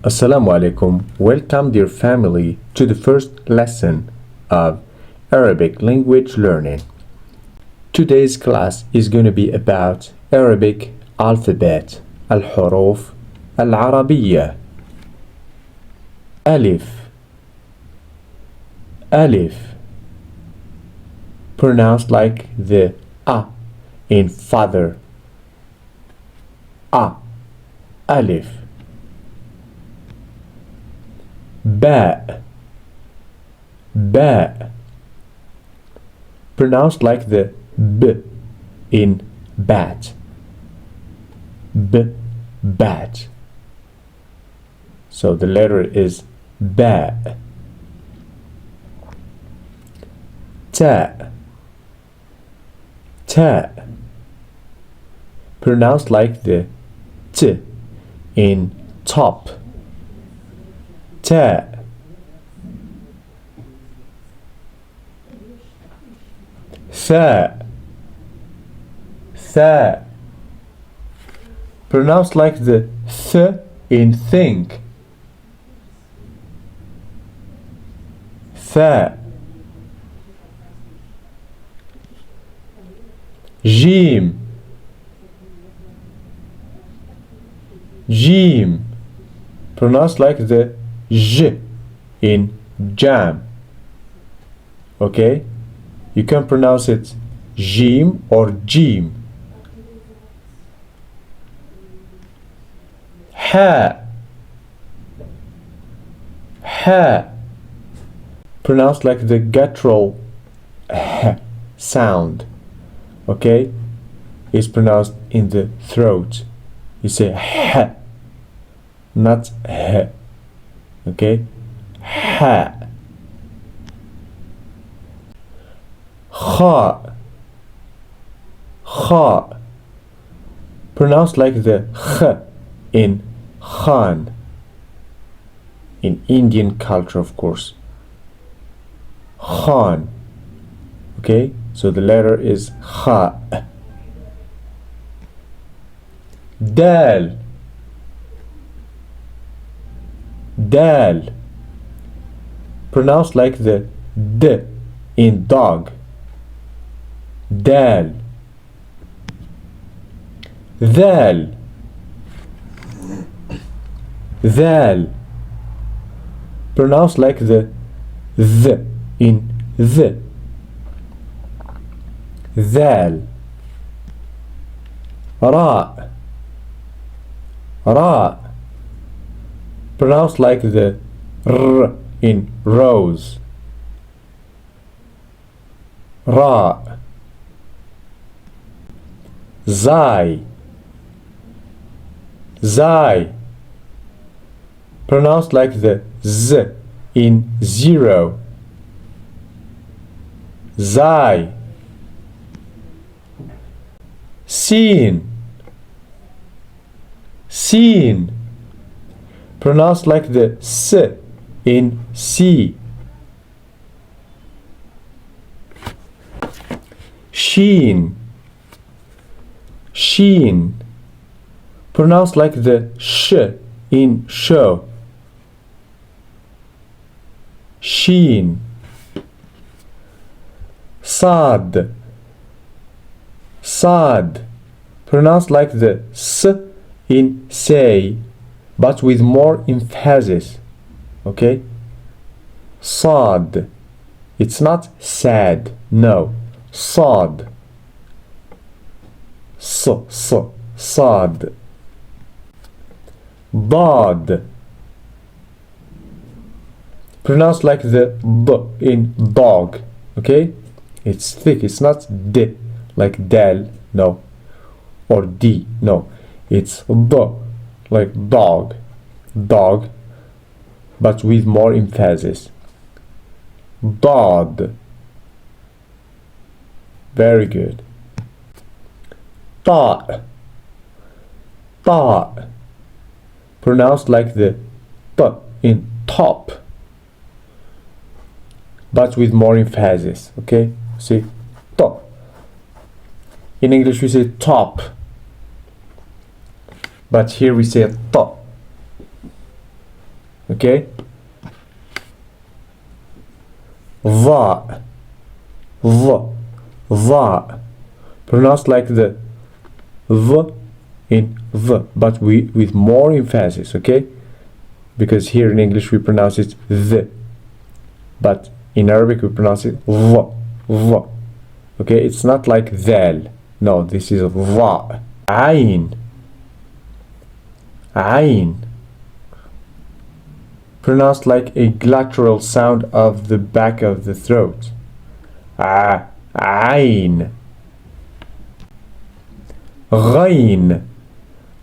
Assalamu alaikum. Welcome, dear family, to the first lesson of Arabic language learning. Today's class is going to be about Arabic alphabet, الحروف العربية. Alif, Alif, pronounced like the A in father. A, Alif. Ba, ba, pronounced like the B in bat. B, bat. So the letter is ba. Ta, ta, pronounced like the T in top. Ta, tha, tha, pronounced like the th in think. Tha, jim, jim, pronounced like the j in jam. Okay, you can pronounce it jim or jim. Ha, ha, pronounced like the guttural h sound. Okay, it's pronounced in the throat. You say h, not h. Okay, ha. Kha, kha, pronounced like the kh in Khan, in Indian culture, of course. Khan. Okay, so the letter is kha. Dal, dal, pronounced like the d in dog. Dal. Dhal, dhal, pronounced like the th in the. Dhal. Ra, ra, pronounced like the r in rose. Ra. Zai, zai, pronounced like the z in zero. Zai. Sin, sin, pronounced like the s in sea. Sheen, sheen, pronounced like the sh in show. Sheen. Sad, sad, pronounced like the s in say, but with more emphasis. Okay, sad, it's not sad, no, sad. Sad. Dad, pronounced like the d in dog. Okay, it's thick, it's not d like dal, no, or d, no, it's d like dog, dog, but with more emphasis. Dad. Very good. Ta, ta, pronounced like the t in top, but with more emphasis. Okay, see, top. In English we say top, but here we say top. Okay? Va, va. Pronounced like the v in v, but with more emphasis, okay? Because here in English we pronounce it the, but in Arabic we pronounce it v, v. Okay, it's not like dhal. No, this is va. Ain, ain. Pronounced like a guttural sound of the back of the throat. Ain. Ghain,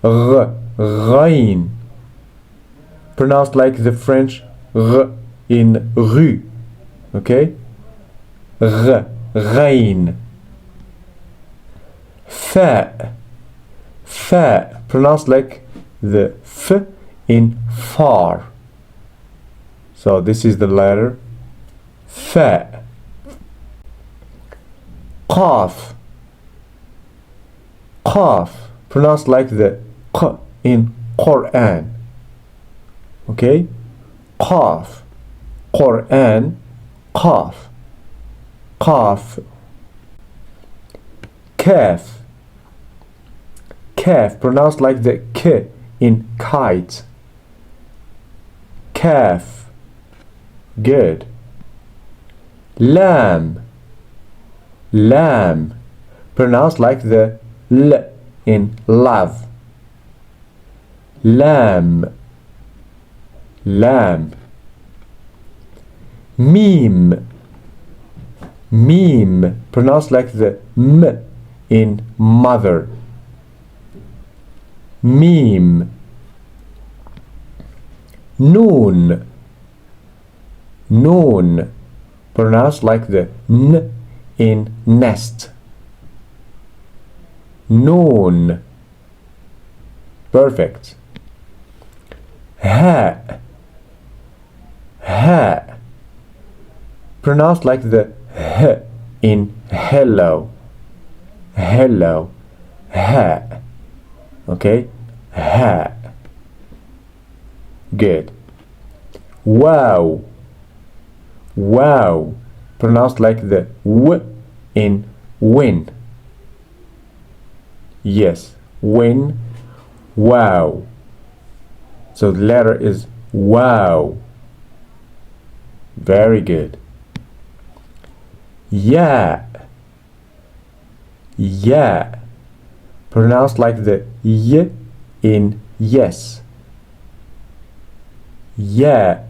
ghain. Pronounced like the French r in rue. Okay? Ghain. Fa, fa. Pronounced like the f in far. So this is the letter fa. Qaf, qaf. Pronounced like the q in Quran. Okay? Qaf, Quran, qaf, qaf. Kaf, kaf. Pronounced like the k in kite. Kaf. Good. Lam, lamb. Pronounced like the l in love. Lamb, lamb. Meme, meme. Pronounced like the m in mother. Meme. Noon, noon. Pronounced like the n in nest. Noon. Perfect. Ha, ha. Pronounced like the h in hello. Hello. Ha. Okay? Ha. Good. Wow, wow. Pronounced like the w in win. Yes, win, wow. So the letter is wow. Very good. Yeah, yeah. Pronounced like the y in yes. Yeah.